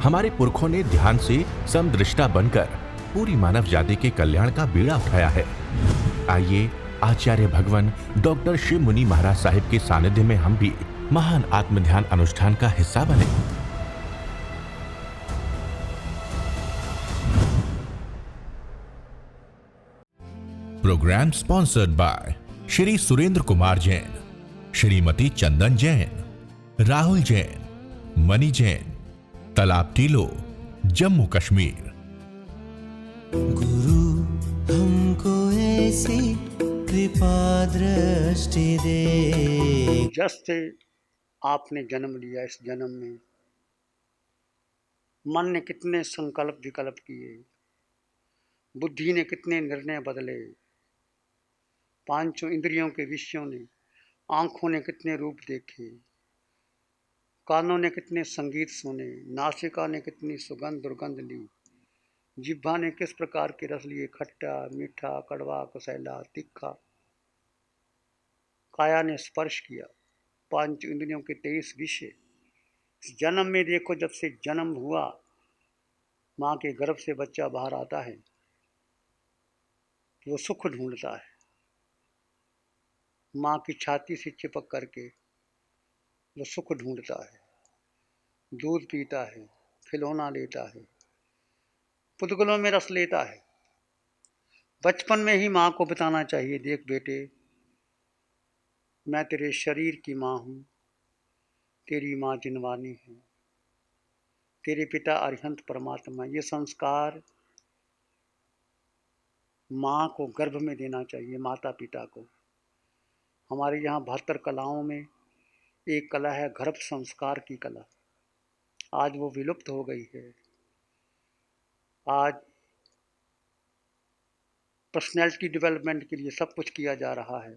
हमारे पुरखों ने ध्यान से समदृष्टा बनकर पूरी मानव जाति के कल्याण का बीड़ा उठाया है। आइए आचार्य भगवान डॉक्टर शिव मुनि महाराज साहिब के सानिध्य में हम भी महान आत्म ध्यान अनुष्ठान का हिस्सा बने। Programme sponsored by Shri Surendra Kumar Jain, Shrimati Chandan Jain, Rahul Jain, Mani Jain, Talab Tillo, Jammu Kashmir. गुरु हमको ऐसी कृपा दृष्टि दे। जब से आपने जन्म लिया, इस जन्म में मन ने कितने संकल्प विकल्प किए, बुद्धि ने कितने निर्णय बदले, पांचों इंद्रियों के विषयों ने, आंखों ने कितने रूप देखे, कानों ने कितने संगीत सुने, नासिका ने कितनी सुगंध दुर्गंध ली, जिह्वा ने किस प्रकार के रस लिए, खट्टा मीठा कड़वा कसैला तीखा, काया ने स्पर्श किया, पांच इंद्रियों के 23 विषय। इस जन्म में देखो, जब से जन्म हुआ, माँ के गर्भ से बच्चा बाहर आता है, वो सुख ढूंढता है, माँ की छाती से चिपक करके वो सुख ढूंढता है, दूध पीता है, खिलौना लेता है, पुतगलों में रस लेता है। बचपन में ही माँ को बताना चाहिए, देख बेटे, मैं तेरे शरीर की माँ हूँ, तेरी माँ जिनवानी है, तेरे पिता अरिहंत परमात्मा। ये संस्कार माँ को गर्भ में देना चाहिए, माता पिता को। हमारे यहाँ 72 कलाओं में एक कला है गर्भ संस्कार की कला। आज वो विलुप्त हो गई है। आज पर्सनैलिटी डेवलपमेंट के लिए सब कुछ किया जा रहा है,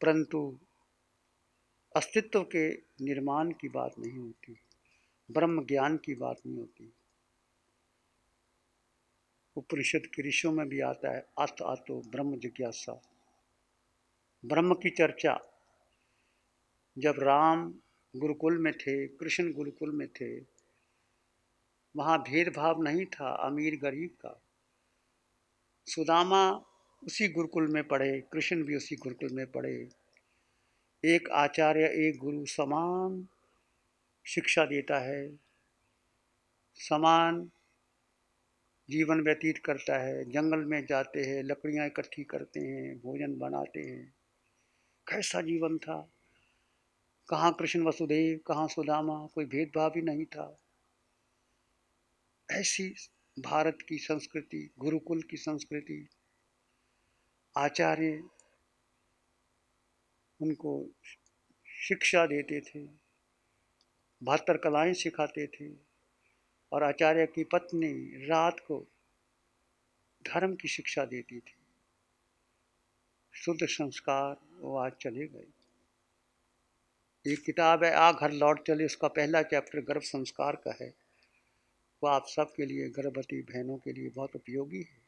परंतु अस्तित्व के निर्माण की बात नहीं होती, ब्रह्म ज्ञान की बात नहीं होती। उपनिषद के ऋषियों में भी आता है, अथ आतो ब्रह्म जिज्ञासा। ब्रह्म की चर्चा जब राम गुरुकुल में थे, कृष्ण गुरुकुल में थे, वहाँ भेदभाव नहीं था अमीर गरीब का। सुदामा उसी गुरुकुल में पढ़े, कृष्ण भी उसी गुरुकुल में पढ़े। एक आचार्य एक गुरु समान शिक्षा देता है, समान जीवन व्यतीत करता है। जंगल में जाते हैं, लकड़ियाँ इकट्ठी करते हैं, भोजन बनाते हैं। कैसा जीवन था! कहाँ कृष्ण वसुदेव, कहाँ सुदामा, कोई भेदभाव ही नहीं था। ऐसी भारत की संस्कृति, गुरुकुल की संस्कृति। आचार्य उनको शिक्षा देते थे, 72 कलाएं सिखाते थे, और आचार्य की पत्नी रात को धर्म की शिक्षा देती थी। शुद्ध संस्कार वो आज चले गए। एक किताब है आ घर लौट चले, उसका पहला चैप्टर गर्भ संस्कार का है। वो आप सब के लिए, गर्भवती बहनों के लिए बहुत उपयोगी है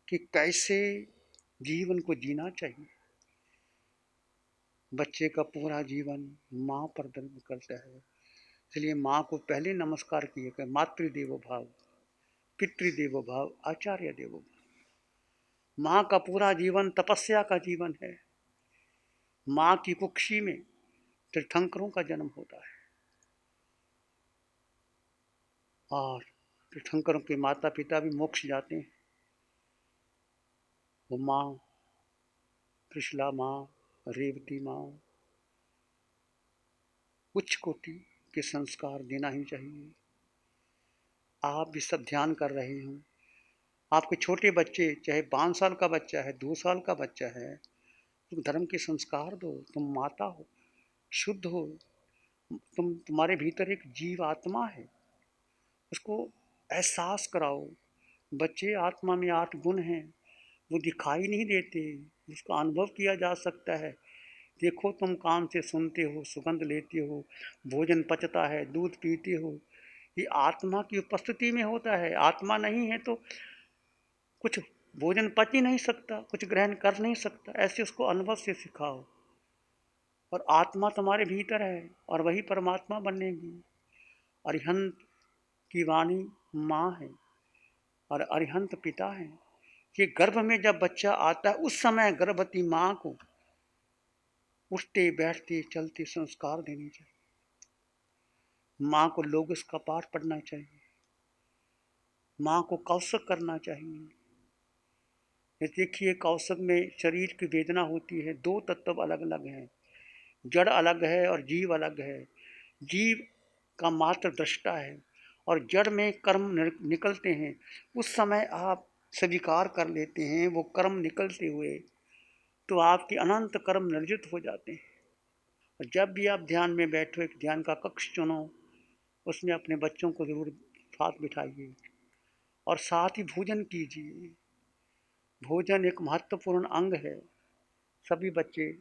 कि कैसे जीवन को जीना चाहिए। बच्चे का पूरा जीवन माँ पर निर्भर करता है, इसलिए माँ को पहले नमस्कार किए कि मातृदेवो भव, पितृदेवो भव, आचार्य देवो भव। माँ का पूरा जीवन तपस्या का जीवन है। माँ की कुक्षी में तीर्थंकरों का जन्म होता है, और तीर्थंकरों के माता पिता भी मोक्ष जाते हैं। वो माँ, त्रिशला माँ, रेवती माँ, उच्च कोटि के संस्कार देना ही चाहिए। आप भी सब ध्यान कर रहे हो, आपके छोटे बच्चे, चाहे 5 साल का बच्चा है, 2 साल का बच्चा है, तुम धर्म के संस्कार दो। तुम माता हो, शुद्ध हो, तुम्हारे भीतर एक जीव आत्मा है, उसको एहसास कराओ। बच्चे आत्मा में 8 गुण हैं, वो दिखाई नहीं देते, उसका अनुभव किया जा सकता है। देखो, तुम कान से सुनते हो, सुगंध लेते हो, भोजन पचता है, दूध पीते हो, ये आत्मा की उपस्थिति में होता है। आत्मा नहीं है तो कुछ भोजन पच ही नहीं सकता, कुछ ग्रहण कर नहीं सकता। ऐसे उसको अनुभव से सिखाओ, और आत्मा तुम्हारे भीतर है और वही परमात्मा बनेगी। अरिहंत की वाणी माँ है और अरिहंत पिता है। ये गर्भ में जब बच्चा आता है उस समय गर्भवती माँ को उठते बैठते चलते संस्कार देने चाहिए। माँ को लोगस का पाठ पढ़ना चाहिए, माँ को कौशक करना चाहिए। ये देखिए, कौशक में शरीर की वेदना होती है, दो तत्व अलग अलग हैं, जड़ अलग है और जीव अलग है। जीव का मात्र दृष्टा है और जड़ में कर्म निकलते हैं। उस समय आप स्वीकार कर लेते हैं वो कर्म निकलते हुए, तो आपके अनंत कर्म निर्जित हो जाते हैं। और जब भी आप ध्यान में बैठो, एक ध्यान का कक्ष चुनो, उसमें अपने बच्चों को ज़रूर साथ बिठाइए और साथ ही भोजन कीजिए। भोजन एक महत्वपूर्ण अंग है। सभी बच्चे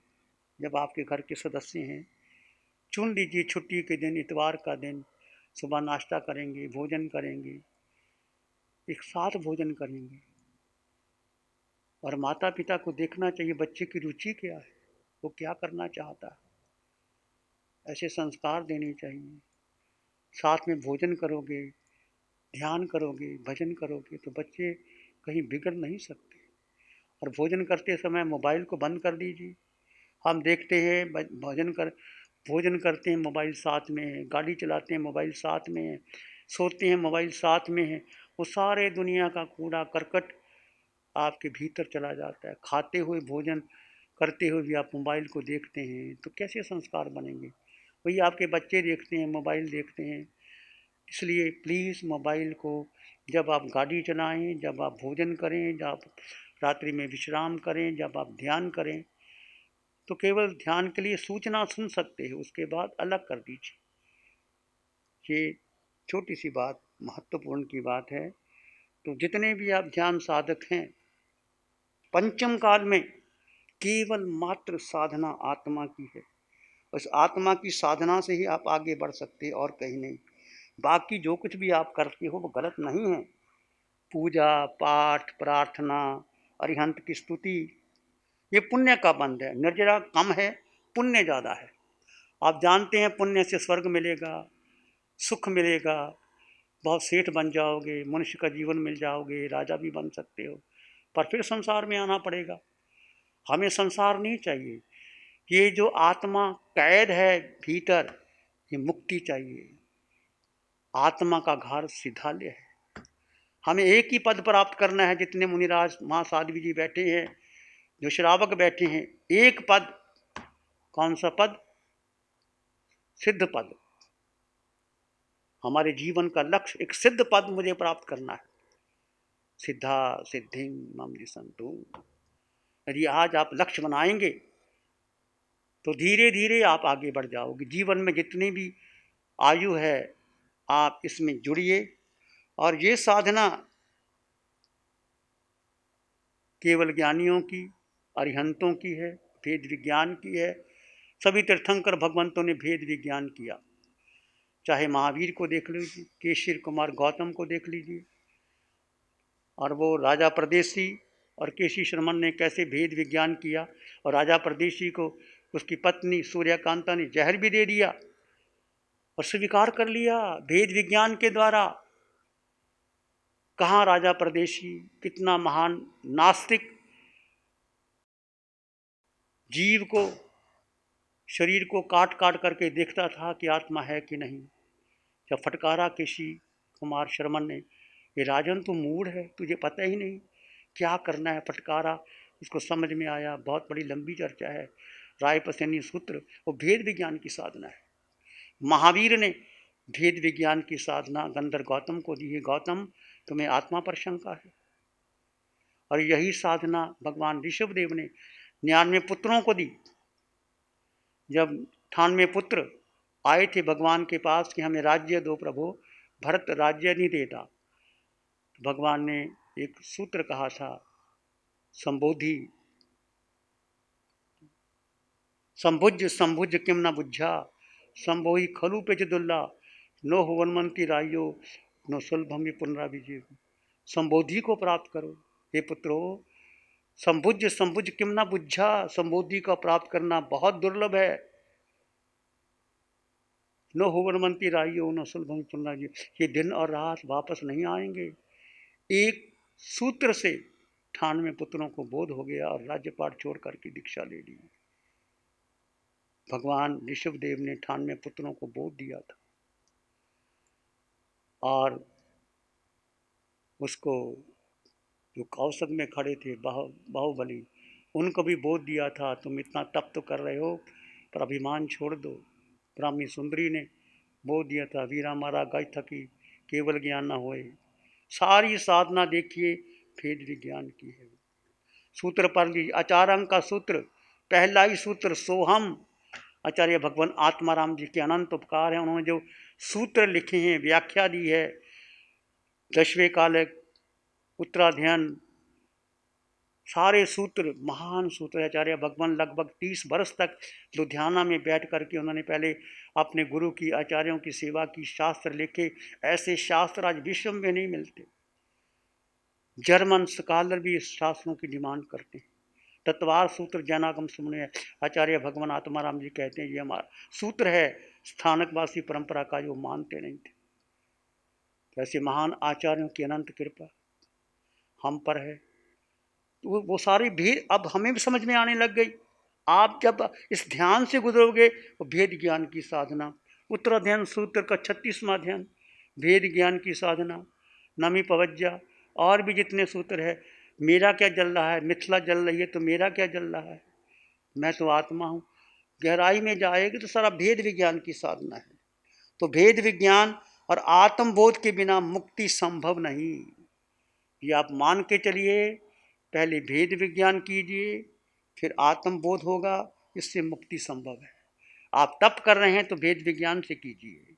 जब आपके घर के सदस्य हैं, चुन लीजिए छुट्टी के दिन, इतवार का दिन, सुबह नाश्ता करेंगे, भोजन करेंगे, एक साथ भोजन करेंगे। और माता पिता को देखना चाहिए बच्चे की रुचि क्या है, वो क्या करना चाहता है, ऐसे संस्कार देने चाहिए। साथ में भोजन करोगे, ध्यान करोगे, भजन करोगे तो बच्चे कहीं बिगड़ नहीं सकते। और भोजन करते समय मोबाइल को बंद कर दीजिए। हम देखते हैं भोजन करते हैं मोबाइल साथ में है, गाड़ी चलाते हैं मोबाइल साथ में है, सोते हैं मोबाइल साथ में है। वो सारे दुनिया का कूड़ा करकट आपके भीतर चला जाता है। खाते हुए, भोजन करते हुए भी आप मोबाइल को देखते हैं तो कैसे संस्कार बनेंगे? वही आपके बच्चे देखते हैं, मोबाइल देखते हैं। इसलिए प्लीज़ मोबाइल को जब आप गाड़ी चलाएं, जब आप भोजन करें, जब आप रात्रि में विश्राम करें, जब आप ध्यान करें, तो केवल ध्यान के लिए सूचना सुन सकते हैं, उसके बाद अलग कर दीजिए। ये छोटी सी बात महत्वपूर्ण की बात है। तो जितने भी आप ध्यान साधक हैं, पंचम काल में केवल मात्र साधना आत्मा की है। उस आत्मा की साधना से ही आप आगे बढ़ सकते हैं और कहीं नहीं। बाकी जो कुछ भी आप करते हो वो गलत नहीं है। पूजा पाठ, प्रार्थना, अरिहंत की स्तुति, ये पुण्य का बंध है। निर्जरा कम है, पुण्य ज़्यादा है। आप जानते हैं पुण्य से स्वर्ग मिलेगा, सुख मिलेगा, बहुत सेठ बन जाओगे, मनुष्य का जीवन मिल जाओगे, राजा भी बन सकते हो। पर फिर संसार में आना पड़ेगा। हमें संसार नहीं चाहिए। ये जो आत्मा कैद है भीतर, ये मुक्ति चाहिए। आत्मा का घर सिद्धालय है। हमें एक ही पद प्राप्त करना है। जितने मुनिराज महासाध्वी जी बैठे हैं, जो श्रावक बैठे हैं, एक पद। कौन सा पद? सिद्ध पद। हमारे जीवन का लक्ष्य एक सिद्ध पद मुझे प्राप्त करना है। सिद्धा सिद्धिं मम दिशन्तु। यदि आज आप लक्ष्य बनाएंगे तो धीरे धीरे आप आगे बढ़ जाओगे। जीवन में जितनी भी आयु है आप इसमें जुड़िए। और ये साधना केवल ज्ञानियों की, अरिहंतों की है, भेद विज्ञान की है। सभी तीर्थंकर भगवंतों ने भेद विज्ञान किया। चाहे महावीर को देख लीजिए, केशर कुमार गौतम को देख लीजिए, और वो राजा परदेशी और केसी शर्मन ने कैसे भेद विज्ञान किया। और राजा परदेशी को उसकी पत्नी सूर्यकांता ने जहर भी दे दिया और स्वीकार कर लिया भेद विज्ञान के द्वारा। कहाँ राजा परदेशी कितना महान नास्तिक, जीव को, शरीर को काट काट करके देखता था कि आत्मा है कि नहीं। जब फटकारा केसी कुमार शर्मन ने, ये राजन तू मूढ़ है, तुझे पता ही नहीं क्या करना है। फटकारा, उसको समझ में आया। बहुत बड़ी लंबी चर्चा है, रायपसनी सूत्र। वो भेद विज्ञान की साधना है। महावीर ने भेद विज्ञान की साधना गंधर गौतम को दी है। गौतम, तुम्हें आत्मा पर शंका है। और यही साधना भगवान ऋषभदेव ने 99 पुत्रों को दी। जब 98 पुत्र आए थे भगवान के पास कि हमें राज्य दो प्रभु, भरत राज्य नहीं देता, तो भगवान ने एक सूत्र कहा था, संबोधि संभुज संभुज किम न बुझा, संभोहि खलु पे दुल्ला, नो हुवनमंती रायो, नो सुलभम पुनराविजय। संबोधि को प्राप्त करो हे पुत्रो। संभुज संभुज किम न बुझा, संबोधि का प्राप्त करना बहुत दुर्लभ है। नो हुवरमंती राइयो नो सुलभम पुनराजी, ये दिन और रात वापस नहीं आएंगे। एक सूत्र से 98 पुत्रों को बोध हो गया और राज्यपाट छोड़ करके दीक्षा ले ली। भगवान ऋषभदेव ने 98 पुत्रों को बोध दिया था और उसको जो कौशक में खड़े थे बाहुबली, उनको भी बोध दिया था, तुम इतना तप तो कर रहे हो पर अभिमान छोड़ दो। ब्राह्मी सुंदरी ने बोध दिया था, वीरा मारा गज थकी केवल ज्ञान न होए। सारी साधना देखिए भेद विज्ञान की है। सूत्र पढ़ लीजिए, आचार्य का सूत्र, पहला ही सूत्र सोहम। आचार्य भगवान आत्माराम जी के अनंत उपकार हैं, उन्होंने जो सूत्र लिखे हैं, व्याख्या दी है, दशवें कालिक, उत्तराध्ययन, सारे सूत्र, महान सूत्र। आचार्य भगवान लगभग 30 वर्ष तक लुधियाना में बैठ करके उन्होंने पहले अपने गुरु की, आचार्यों की सेवा की, शास्त्र लिखे। ऐसे शास्त्र आज विश्व में नहीं मिलते। जर्मन स्कॉलर भी इस शास्त्रों की डिमांड करते हैं। तत्वार सूत्र जैनागम सुमने, आचार्य भगवान आत्माराम जी कहते हैं ये हमारा सूत्र है, स्थानकवासी परंपरा का जो मानते नहीं थे। ऐसे महान आचार्यों की अनंत कृपा हम पर है। तो वो सारी भेद अब हमें भी समझ में आने लग गई। आप जब इस ध्यान से गुजरोगे तो भेद ज्ञान की साधना, उत्तराध्ययन सूत्र का 36वां अध्ययन, भेद ज्ञान की साधना, नमी पवज्जा, और भी जितने सूत्र है, मेरा क्या जल रहा है, मिथिला जल रही है तो मेरा क्या जल रहा है, मैं तो आत्मा हूँ। गहराई में जाएगी तो सारा भेद विज्ञान की साधना है। तो भेद विज्ञान और आत्मबोध के बिना मुक्ति संभव नहीं। ये आप मान के चलिए, पहले भेद विज्ञान कीजिए, फिर आत्मबोध होगा, इससे मुक्ति संभव है। आप तप कर रहे हैं तो भेद विज्ञान से कीजिए,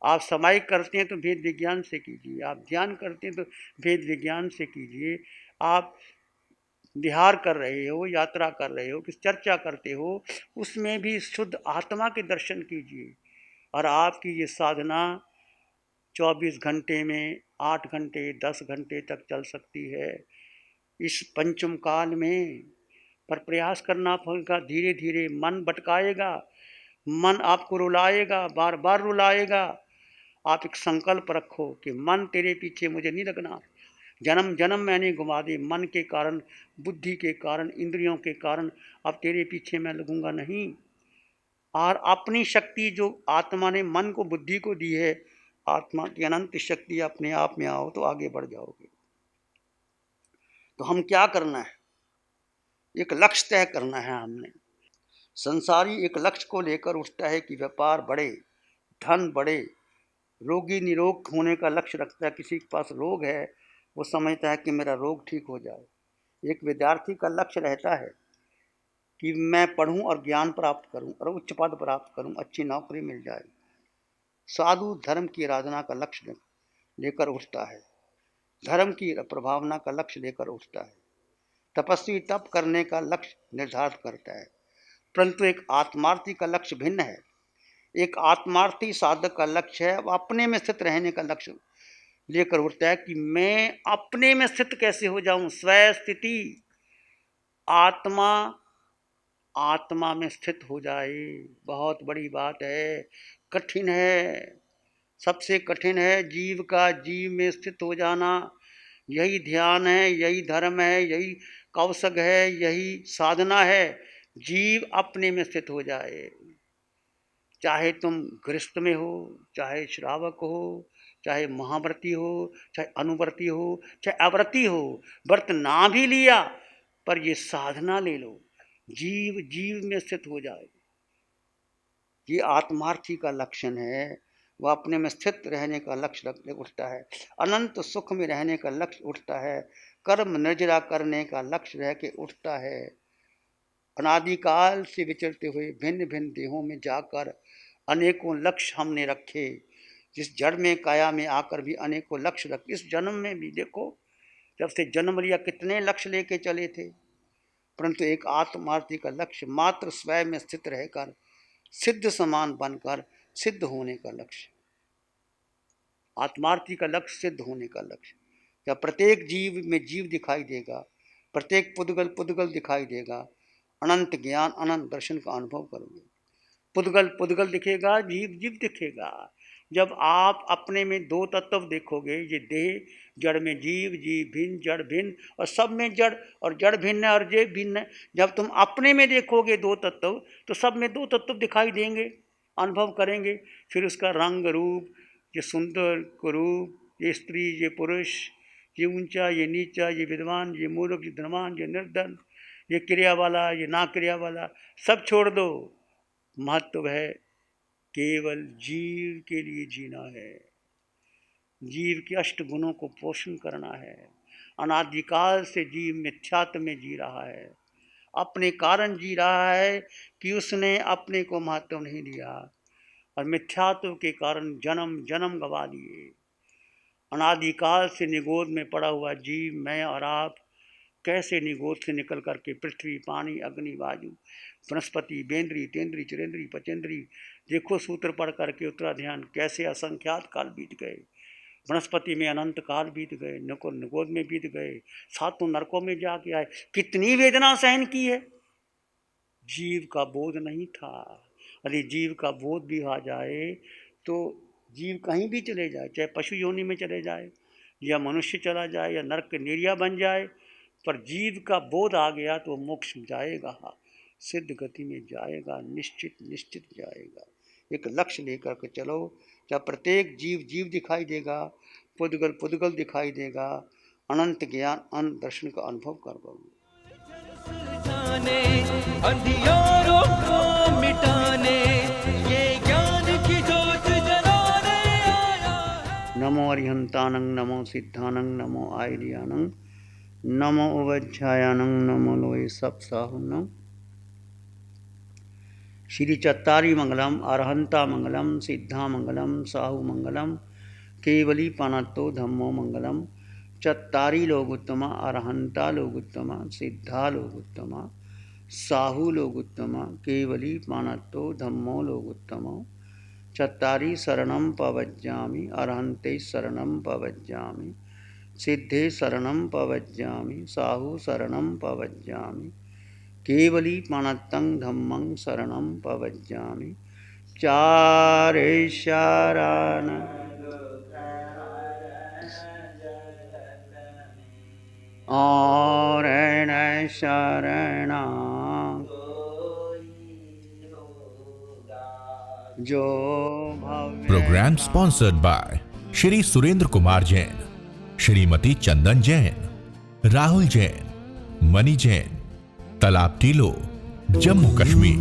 आप समायिक करते हैं तो भेद विज्ञान से कीजिए, आप ध्यान करते हैं तो भेद विज्ञान से कीजिए, आप विहार कर रहे हो, यात्रा कर रहे हो, किस चर्चा करते हो, उसमें भी शुद्ध आत्मा के दर्शन कीजिए। और आपकी ये साधना 24 घंटे में 8 घंटे 10 घंटे तक चल सकती है इस पंचम काल में। पर प्रयास करना पड़ेगा, धीरे धीरे मन भटकाएगा, मन आपको रुलाएगा, बार बार रुलाएगा। आप एक संकल्प रखो कि मन तेरे पीछे मुझे नहीं लगना, जन्म जन्म मैंने घुमा दी, मन के कारण, बुद्धि के कारण, इंद्रियों के कारण, अब तेरे पीछे मैं लगूंगा नहीं। और अपनी शक्ति जो आत्मा ने मन को, बुद्धि को दी है, आत्मा की अनंत शक्ति अपने आप में आओ तो आगे बढ़ जाओगे। तो हम क्या करना है, एक लक्ष्य तय करना है हमने। संसारी एक लक्ष्य को लेकर उठता है कि व्यापार बढ़े, धन बढ़े, रोगी निरोग होने का लक्ष्य रखता है। किसी के पास रोग है, वो समझता है कि मेरा रोग ठीक हो जाए। एक विद्यार्थी का लक्ष्य रहता है कि मैं पढ़ूं और ज्ञान प्राप्त करूं और उच्च पद प्राप्त करूं, अच्छी नौकरी मिल जाए। साधु धर्म की आराधना का लक्ष्य लेकर उठता है, धर्म की प्रभावना का लक्ष्य लेकर उठता है, तपस्वी तप करने का लक्ष्य निर्धारित करता है। परंतु एक आत्मार्थी का लक्ष्य भिन्न है। एक आत्मार्थी साधक का लक्ष्य है, वह अपने में स्थित रहने का लक्ष्य लेकर उठता है कि मैं अपने में स्थित कैसे हो जाऊं, स्व स्थिति। आत्मा आत्मा में स्थित हो जाए, बहुत बड़ी बात है, कठिन है, सबसे कठिन है जीव का जीव में स्थित हो जाना। यही ध्यान है, यही धर्म है, यही कौशक है, यही साधना है, जीव अपने में स्थित हो जाए। चाहे तुम गृहस्थ में हो, चाहे श्रावक हो, चाहे महाव्रती हो, चाहे अनुव्रती हो, चाहे अव्रती हो, व्रत ना भी लिया पर ये साधना ले लो, जीव जीव में स्थित हो जाए। ये आत्मार्थी का लक्षण है। वह अपने में स्थित रहने का लक्ष्य रख उठता है, अनंत सुख में रहने का लक्ष्य उठता है, कर्म निर्जरा करने का लक्ष्य रह के उठता है। अनादिकाल से विचरते हुए भिन्न भिन्न देहों में जाकर अनेकों लक्ष्य हमने रखे। जिस जड़ में काया में आकर भी अनेकों लक्ष्य रखे। इस जन्म में भी देखो, जब से जन्म लिया कितने लक्ष्य लेके चले थे, परंतु एक आत्मार्थी का लक्ष्य मात्र स्वयं में स्थित रहकर सिद्ध समान बनकर सिद्ध होने का लक्ष्य। आत्मार्थी का लक्ष्य सिद्ध होने का लक्ष्य। जब प्रत्येक जीव में जीव दिखाई देगा, प्रत्येक पुद्गल पुद्गल दिखाई देगा, अनंत ज्ञान अनंत दर्शन का अनुभव करोगे। पुद्गल पुद्गल दिखेगा, जीव जीव दिखेगा। जब आप अपने में दो तत्व देखोगे, ये देह जड़ में जीव, जीव भिन्न, जड़ भिन्न, और सब में जड़, और जड़ भिन्न है और जीव भिन्न है। जब तुम अपने में देखोगे दो तत्व, तो सब में दो तत्व दिखाई देंगे, अनुभव करेंगे। फिर उसका रंग रूप, ये सुंदर कुरूप, ये स्त्री, ये पुरुष, ये ऊंचा, ये नीचा, ये विद्वान, ये मूर्ख, ये धनवान, ये निर्धन, ये क्रिया वाला, ये ना क्रिया वाला, सब छोड़ दो। महत्व है केवल जीव के लिए जीना है, जीव के अष्ट गुणों को पोषण करना है। अनादिकाल से जीव मिथ्यात्व में जी रहा है, अपने कारण जी रहा है कि उसने अपने को महत्व नहीं दिया, और मिथ्यात्व के कारण जन्म जन्म गवा लिए। अनादिकाल से निगोद में पड़ा हुआ जीव, मैं और आप, कैसे निगोद से निकल करके पृथ्वी, पानी, अग्नि, वायु, वनस्पति, बेंद्री, तेंद्री, चिरेंद्री, पचेंद्री, देखो सूत्र पढ़ करके उत्तराध्यान, कैसे असंख्यात काल बीत गए। वनस्पति में अनंत काल बीत गए, निगोद में बीत गए, सातों नरकों में जाके आए, कितनी वेदना सहन की है। जीव का बोध नहीं था। यदि जीव का बोध भी आ जाए तो जीव कहीं भी चले जाए, चाहे पशु योनि में चले जाए, या मनुष्य चला जाए, या नरक के निर्या बन जाए, पर जीव का बोध आ गया तो मोक्ष जाएगा, सिद्ध गति में जाएगा, निश्चित निश्चित जाएगा। एक लक्ष्य लेकर के चलो, जब प्रत्येक जीव जीव दिखाई देगा, पुद्गल पुद्गल दिखाई देगा, अनंत ज्ञान अनंत दर्शन का अनुभव कर पाओगे। अंधियारों को मिटाने ये ज्ञान की ज्योत जलाने आया है। नमो अरिहंतानंग, नमो सिद्धानंग, नमो आयर्यानंग, नमो उवज्झायानंग, नमो लोए सब साहुनम। श्री चत्तारी मंगलम, अरहंता मंगलम, सिद्धा मंगलम, साहु मंगलम, केवली पानत्तो धम्मो मंगलम। चत्तारी लोग उत्तमा, अरहंता लोग उत्तमा, सिद्धा लोग उत्तमा, साहु लोग उत्तमा, केवली पानत्तो धम्मो लोग उत्तमो। चत्तारी शरणं पवज्जामि, अरहंते शरणं पवज्जामि, सिद्धे शरणं पवज्जामि, साहु शरणं पवज्जामि, केवली पाणत्तं धम्मं शरणं पवज्जामि। चारे शरण और शरण जो भव्य। Programme sponsored by Shri Surendra Kumar Jain, Shrimati Chandan Jain, Rahul Jain, Mani Jain, Talab Tillo, Jammu Kashmir.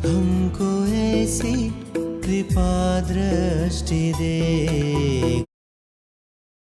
हमको ऐसी कृपा दृष्टि दे।